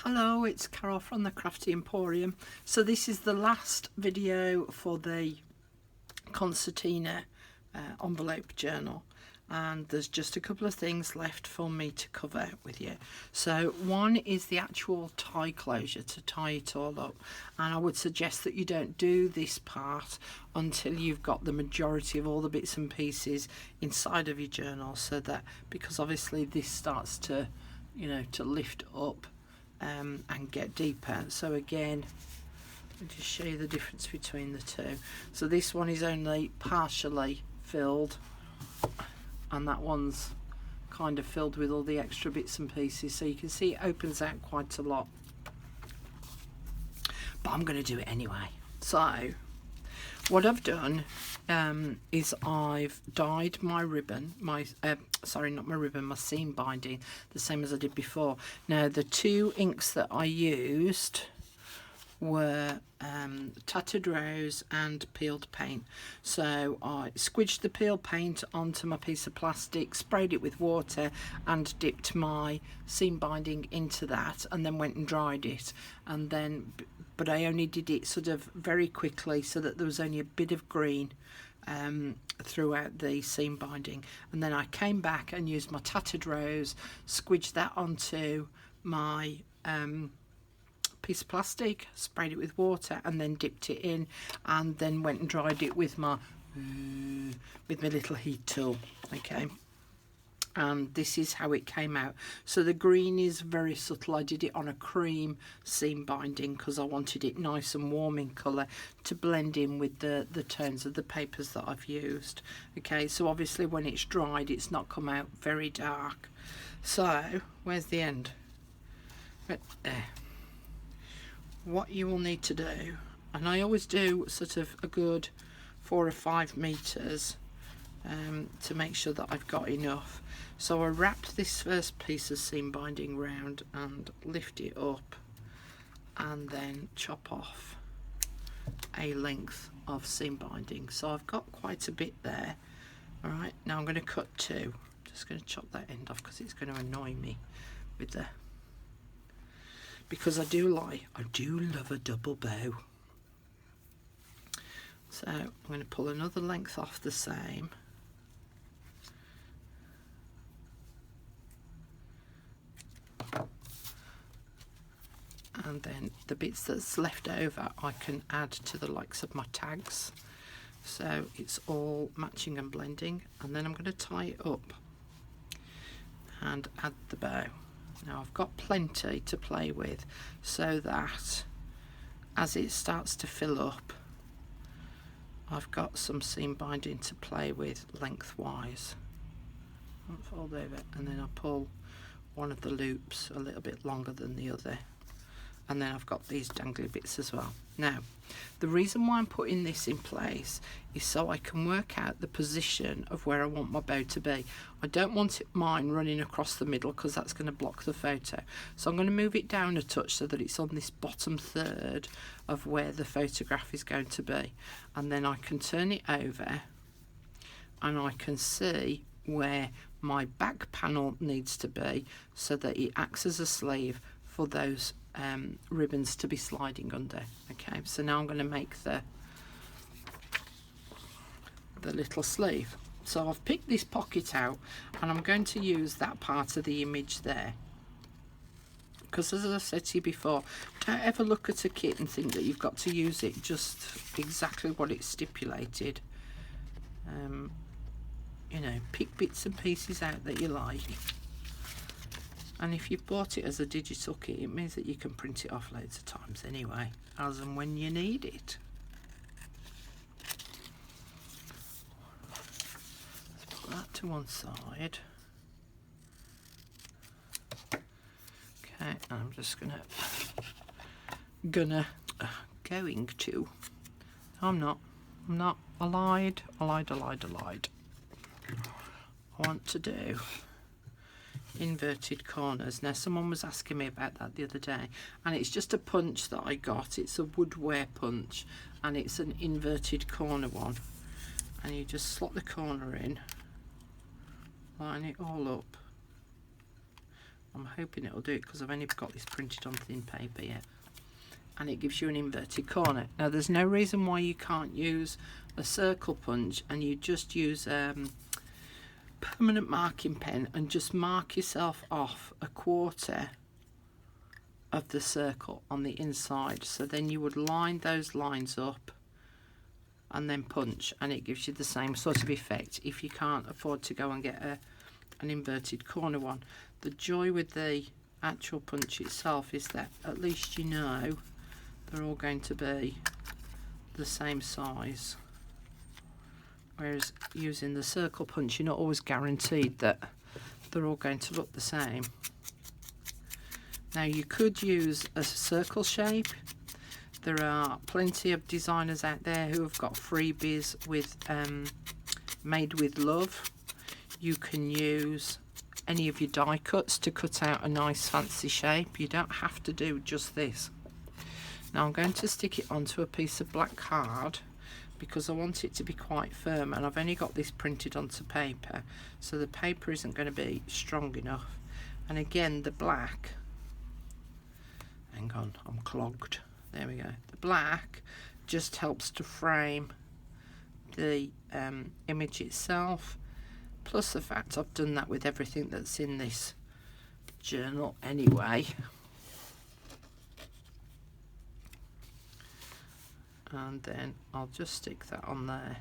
Hello, it's Carol from the Crafty Emporium. So this is the last video for the concertina envelope journal, and there's just a couple of things left for me to cover with you. So one is the actual tie closure, to tie it all up, and I would suggest that you don't do this part until you've got the majority of all the bits and pieces inside of your journal, so that, because obviously this starts to, you know, to lift up and get deeper. So again, I'll just show you the difference between the two. So this one is only partially filled, and that one's kind of filled with all the extra bits and pieces, so you can see it opens out quite a lot, but I'm going to do it anyway. So what I've done is I've dyed my ribbon, my seam binding, the same as I did before. Now the two inks that I used were Tattered Rose and peeled paint. So I squidged the peeled paint onto my piece of plastic, sprayed it with water and dipped my seam binding into that, and then went and dried it. And then, but I only did it sort of very quickly so that there was only a bit of green throughout the seam binding. And then I came back and used my Tattered Rose, squidged that onto my piece of plastic, sprayed it with water and then dipped it in, and then went and dried it with my little heat tool. Okay, and this is how it came out. So the green is very subtle. I did it on a cream seam binding because I wanted it nice and warm in colour to blend in with the tones of the papers that I've used. Okay, so obviously when it's dried it's not come out very dark. So where's the end? Right there. What you will need to do, and I always do sort of a good 4 or 5 meters to make sure that I've got enough. So I wrapped this first piece of seam binding round and lift it up, and then chop off a length of seam binding. So I've got quite a bit there. All right, now I'm going to cut 2. I'm just going to chop that end off because it's going to annoy me with the, because I do love a double bow. So I'm going to pull another length off the same, and then the bits that's left over I can add to the likes of my tags, so it's all matching and blending. And then I'm going to tie it up and add the bow. Now I've got plenty to play with, so that as it starts to fill up I've got some seam binding to play with lengthwise. I'll fold over, and then I pull one of the loops a little bit longer than the other, and then I've got these dangly bits as well. Now the reason why I'm putting this in place is so I can work out the position of where I want my bow to be. I don't want mine running across the middle because that's going to block the photo, so I'm going to move it down a touch so that it's on this bottom third of where the photograph is going to be, and then I can turn it over and I can see where my back panel needs to be so that it acts as a sleeve for those ribbons to be sliding under. Okay, so now I'm going to make the little sleeve. So I've picked this pocket out, and I'm going to use that part of the image there, because as I said to you before, don't ever look at a kit and think that you've got to use it just exactly what it's stipulated. You know, pick bits and pieces out that you like. And if you've bought it as a digital kit, it means that you can print it off loads of times anyway, as and when you need it. Let's put that to one side. Okay, I'm just going to, I'm not, I lied. I want to do inverted corners. Now someone was asking me about that the other day, and it's just a punch that I got. It's a woodware punch, and it's an inverted corner one, and you just slot the corner in, line it all up, I'm hoping it'll do it because I've only got this printed on thin paper yet. And it gives you an inverted corner. Now there's no reason why you can't use a circle punch, and you just use permanent marking pen and just mark yourself off a quarter of the circle on the inside. So then you would line those lines up and then punch, and it gives you the same sort of effect if you can't afford to go and get an inverted corner one. The joy with the actual punch itself is that at least you know they're all going to be the same size, whereas using the circle punch you're not always guaranteed that they're all going to look the same. Now you could use a circle shape. There are plenty of designers out there who have got freebies with made with love. You can use any of your die cuts to cut out a nice fancy shape. You don't have to do just this. Now I'm going to stick it onto a piece of black card because I want it to be quite firm, and I've only got this printed onto paper, so the paper isn't going to be strong enough. And again, the black, hang on, I'm clogged, there we go, the black just helps to frame the image itself, plus the fact I've done that with everything that's in this journal anyway. And then I'll just stick that on there,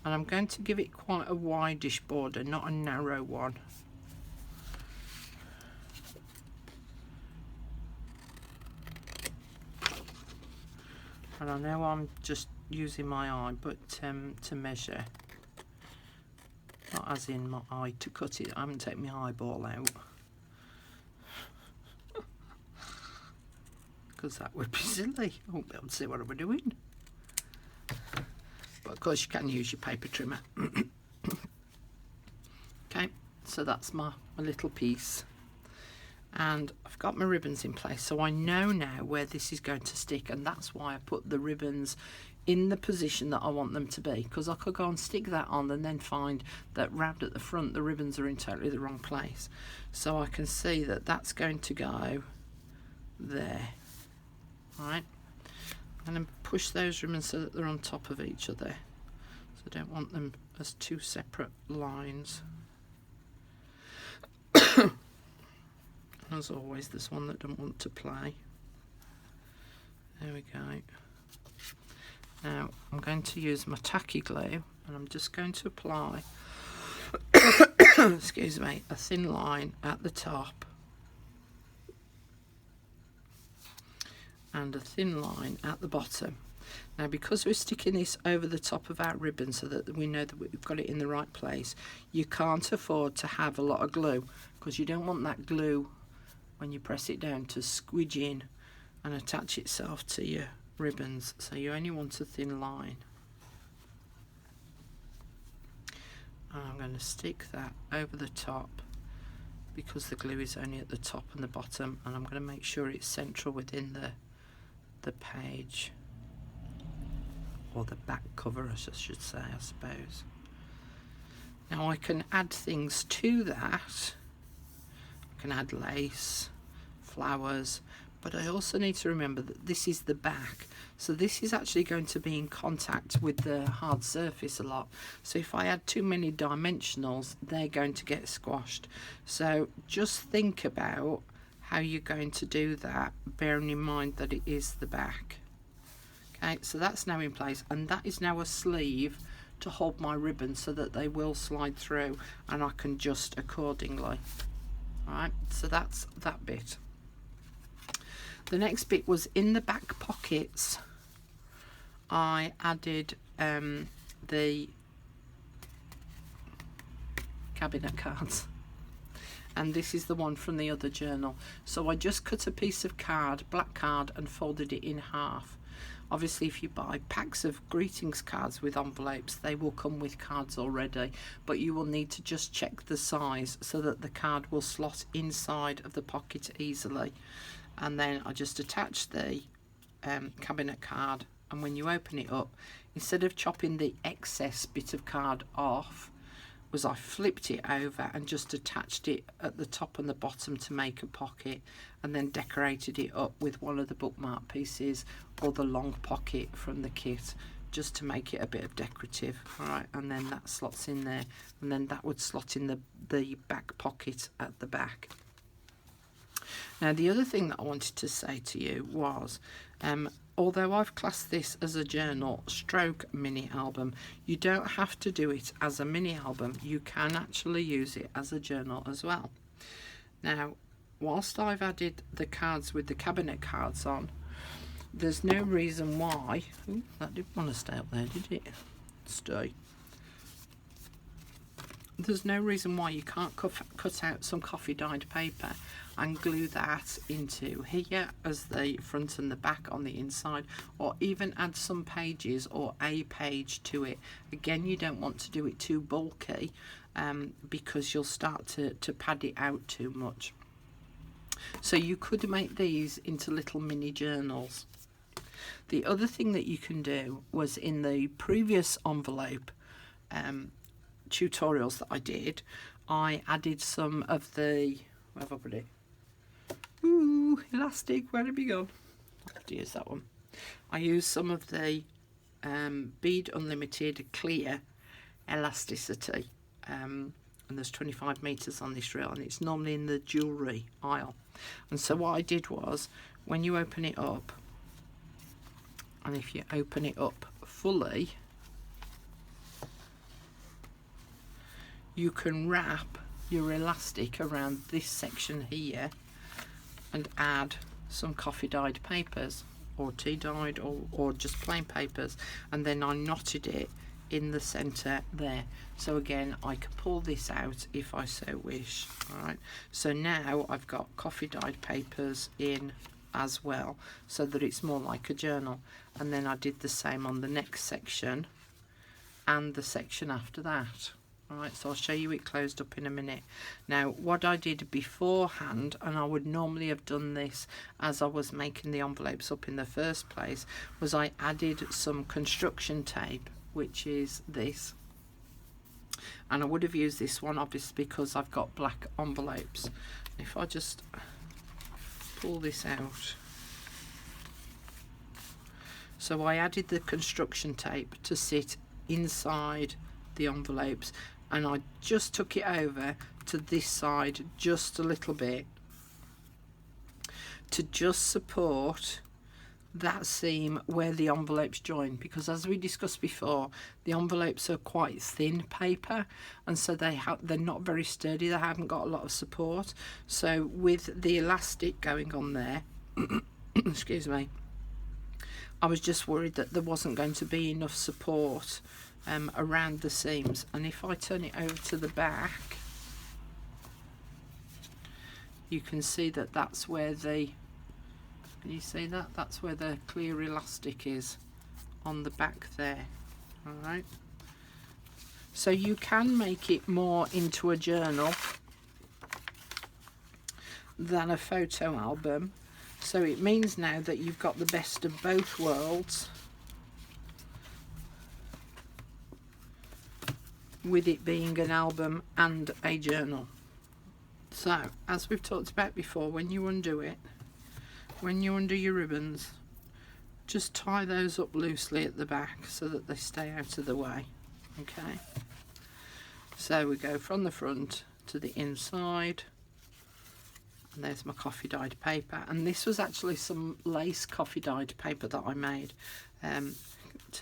and I'm going to give it quite a wideish border, not a narrow one. And I know I'm just using my eye, but to measure, not as in my eye to cut it. I haven't taken my eyeball out because that would be silly. I won't be able to see what we're doing. But of course you can use your paper trimmer. Okay, so that's my little piece. And I've got my ribbons in place, so I know now where this is going to stick, and that's why I put the ribbons in the position that I want them to be, because I could go and stick that on and then find that round at the front the ribbons are in totally the wrong place. So I can see that that's going to go there. Right, I'm going to push those ribbons so that they're on top of each other, so I don't want them as two separate lines. As always, there's one that don't want to play. There we go. Now I'm going to use my tacky glue, and I'm just going to apply excuse me, a thin line at the top and a thin line at the bottom. Now because we're sticking this over the top of our ribbon so that we know that we've got it in the right place, you can't afford to have a lot of glue, because you don't want that glue when you press it down to squidge in and attach itself to your ribbons. So you only want a thin line. And I'm going to stick that over the top because the glue is only at the top and the bottom, and I'm going to make sure it's central within the page, or the back cover as I should say, I suppose. Now I can add things to that. I can add lace, flowers, but I also need to remember that this is the back, so this is actually going to be in contact with the hard surface a lot. So if I add too many dimensionals, they're going to get squashed. So just think about how you're going to do that, bearing in mind that it is the back. Okay, so that's now in place, and that is now a sleeve to hold my ribbon so that they will slide through and I can adjust accordingly. Alright, so that's that bit. The next bit was in the back pockets. I added the cabinet cards, and this is the one from the other journal. So I just cut a piece of card, black card, and folded it in half. Obviously if you buy packs of greetings cards with envelopes, they will come with cards already, but you will need to just check the size so that the card will slot inside of the pocket easily. And then I just attach the cabinet card, and when you open it up, instead of chopping the excess bit of card off, was I flipped it over and just attached it at the top and the bottom to make a pocket, and then decorated it up with one of the bookmark pieces or the long pocket from the kit, just to make it a bit of decorative. All right, and then that slots in there, and then that would slot in the back pocket at the back. Now, the other thing that I wanted to say to you was, although I've classed this as a journal stroke mini album, you don't have to do it as a mini album. You can actually use it as a journal as well. Now, whilst I've added the cards with the cabinet cards on, there's no reason why... Ooh, that didn't want to stay up there, did it? Stay. There's no reason why you can't cut out some coffee dyed paper and glue that into here as the front and the back on the inside, or even add some pages or a page to it. Again, you don't want to do it too bulky because you'll start to pad it out too much. So you could make these into little mini journals. The other thing that you can do was, in the previous envelope tutorials that I did, I added some of the, where have I put it? Ooh, elastic, where have you gone? I have to use that one. I used some of the Bead Unlimited clear elasticity, and there's 25 meters on this reel, and it's normally in the jewelry aisle. And so what I did was, when you open it up, and if you open it up fully, you can wrap your elastic around this section here and add some coffee dyed papers or tea dyed or just plain papers, and then I knotted it in the center there. So again, I can pull this out if I so wish. All right, so now I've got coffee dyed papers in as well, so that it's more like a journal. And then I did the same on the next section and the section after that. Alright, so I'll show you it closed up in a minute. Now, what I did beforehand, and I would normally have done this as I was making the envelopes up in the first place, was I added some construction tape, which is this. And I would have used this one, obviously, because I've got black envelopes. If I just pull this out. So I added the construction tape to sit inside the envelopes, and I just took it over to this side just a little bit to just support that seam where the envelopes join, because as we discussed before, the envelopes are quite thin paper, and so they're not very sturdy, they haven't got a lot of support. So with the elastic going on there excuse me, I was just worried that there wasn't going to be enough support around the seams. And if I turn it over to the back, you can see that that's where the, can you see that? That's where the clear elastic is on the back there. All right. So you can make it more into a journal than a photo album. So it means now that you've got the best of both worlds, with it being an album and a journal. So, as we've talked about before, when you undo it, when you undo your ribbons, just tie those up loosely at the back so that they stay out of the way. Okay, so we go from the front to the inside, and there's my coffee dyed paper, and this was actually some lace coffee dyed paper that I made.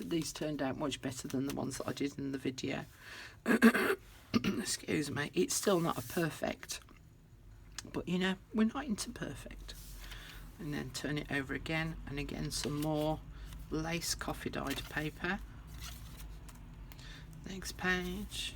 These turned out much better than the ones that I did in the video. Excuse me, it's still not a perfect, but you know, we're not into perfect. And then turn it over again, and again some more lace coffee dyed paper. Next page,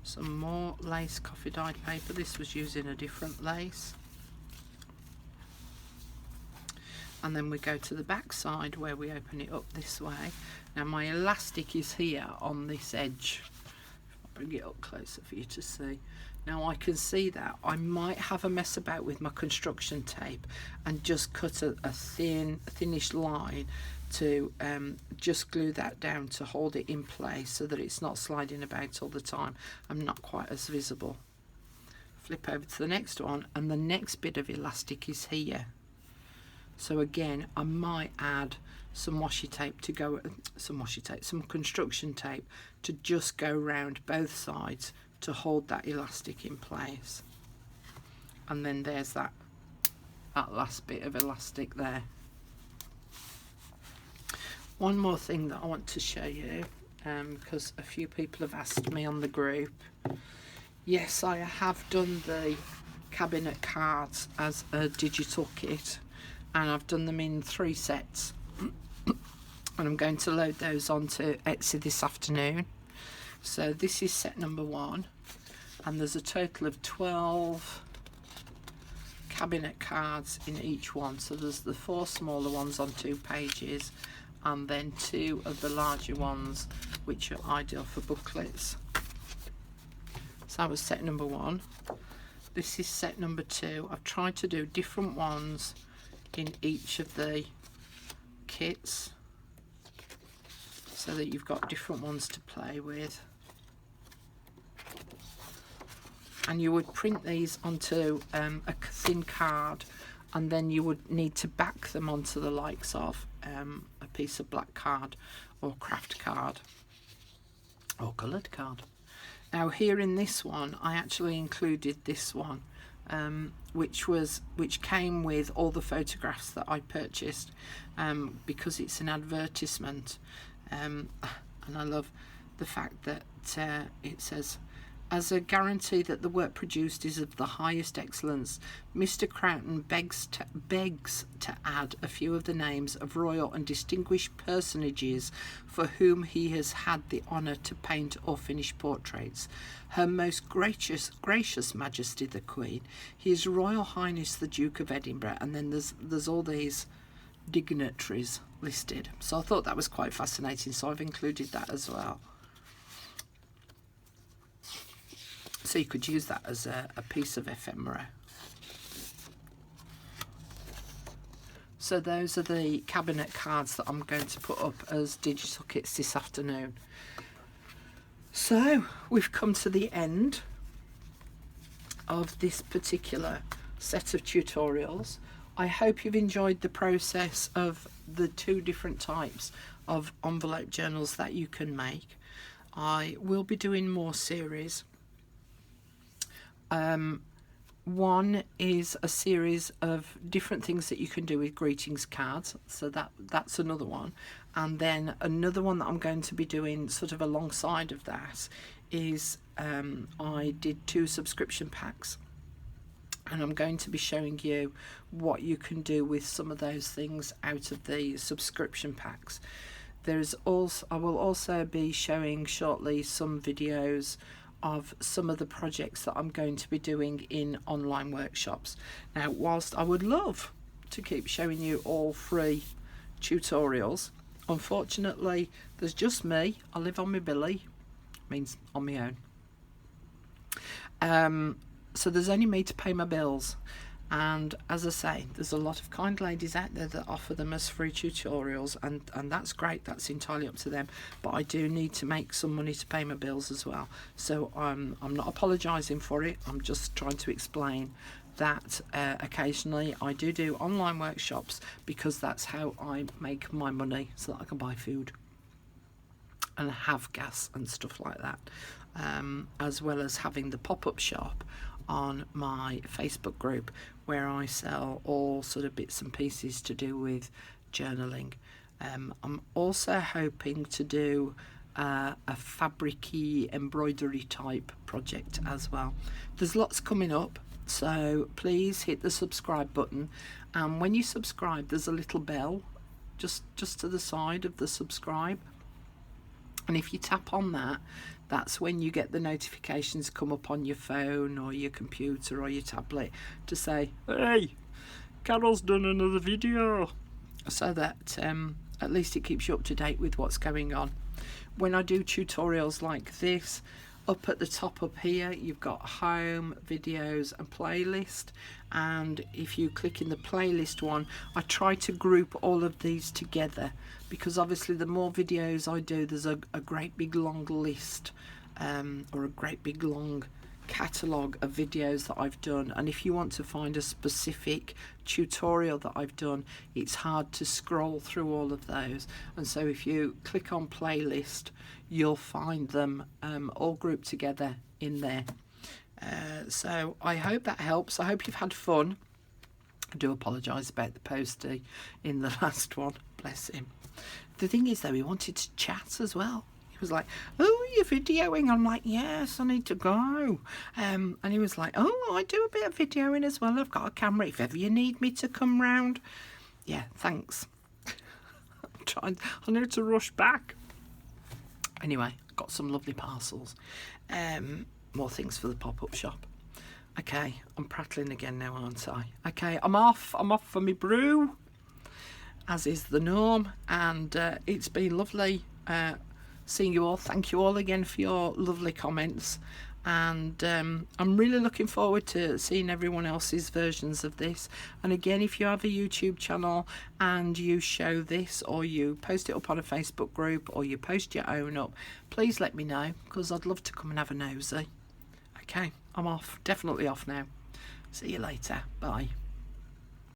some more lace coffee dyed paper. This was using a different lace. And then we go to the back side where we open it up this way. Now my elastic is here on this edge. I'll bring it up closer for you to see. Now I can see that I might have a mess about with my construction tape and just cut a thinnish line to just glue that down to hold it in place so that it's not sliding about all the time and not quite as visible. Flip over to the next one, and the next bit of elastic is here. So again, I might add some washi tape to go, some construction tape to just go around both sides to hold that elastic in place. And then there's that last bit of elastic there. One more thing that I want to show you, because a few people have asked me on the group. Yes, I have done the cabinet cards as a digital kit, and I've done them in 3 sets. And I'm going to load those onto Etsy this afternoon. So this is set number 1, and there's a total of 12 cabinet cards in each one. So there's the 4 smaller ones on 2 pages, and then 2 of the larger ones, which are ideal for booklets. So that was set number 1. This is set number 2. I've tried to do different ones in each of the kits so that you've got different ones to play with. And you would print these onto a thin card, and then you would need to back them onto the likes of a piece of black card or craft card or coloured card. Now here in this one, I actually included this one, which came with all the photographs that I purchased, because it's an advertisement, and I love the fact that it says, as a guarantee that the work produced is of the highest excellence, Mr. Croughton begs to add a few of the names of royal and distinguished personages for whom he has had the honour to paint or finish portraits. Her most gracious Majesty the Queen, His Royal Highness the Duke of Edinburgh, and then there's all these dignitaries listed. So I thought that was quite fascinating, so I've included that as well. So you could use that as a piece of ephemera. So those are the cabinet cards that I'm going to put up as digital kits this afternoon. So we've come to the end of this particular set of tutorials. I hope you've enjoyed the process of the 2 different types of envelope journals that you can make. I will be doing more series. One is a series of different things that you can do with greetings cards, so that's another one. And then another one that I'm going to be doing sort of alongside of that is I did 2 subscription packs, and I'm going to be showing you what you can do with some of those things out of the subscription packs. I will also be showing shortly some videos of some of the projects that I'm going to be doing in online workshops. Now, whilst I would love to keep showing you all free tutorials, unfortunately there's just me. I live on my billy, means on my own. So there's only me to pay my bills, and as I say, there's a lot of kind ladies out there that offer them as free tutorials, and that's great, that's entirely up to them, but I do need to make some money to pay my bills as well. So I'm not apologising for it, I'm just trying to explain that occasionally I do online workshops, because that's how I make my money, so that I can buy food and have gas and stuff like that, as well as having the pop-up shop on my Facebook group, where I sell all sort of bits and pieces to do with journaling. I'm also hoping to do a fabric-y embroidery type project as well. There's lots coming up, so please hit the subscribe button, and when you subscribe there's a little bell just to the side of the subscribe, and if you tap on that, that's when you get the notifications come up on your phone or your computer or your tablet to say, hey, Carol's done another video, so that at least it keeps you up to date with what's going on. When I do tutorials like this, up at the top up here you've got home, videos and playlist, and if you click in the playlist one, I try to group all of these together because obviously the more videos I do, there's a great big long list or a great big long catalogue of videos that I've done, and if you want to find a specific tutorial that I've done, it's hard to scroll through all of those, and so if you click on playlist you'll find them all grouped together in there. So I hope that helps. I hope you've had fun. I do apologise about the postie in the last one, bless him. The thing is though, he wanted to chat as well. Was like, oh, you're videoing? I'm like, yes, I need to go. And he was like, oh, I do a bit of videoing as well. I've got a camera if ever you need me to come round. Yeah, thanks. I'm trying, I need to rush back. Anyway, got some lovely parcels. More things for the pop-up shop. Okay, I'm prattling again now, aren't I? Okay, I'm off for my brew, as is the norm, and it's been lovely seeing you all. Thank you all again for your lovely comments, and I'm really looking forward to seeing everyone else's versions of this. And again, if you have a YouTube channel and you show this, or you post it up on a Facebook group, or you post your own up, please let me know, because I'd love to come and have a nosy. Okay, I'm off, definitely off now. See you later, bye.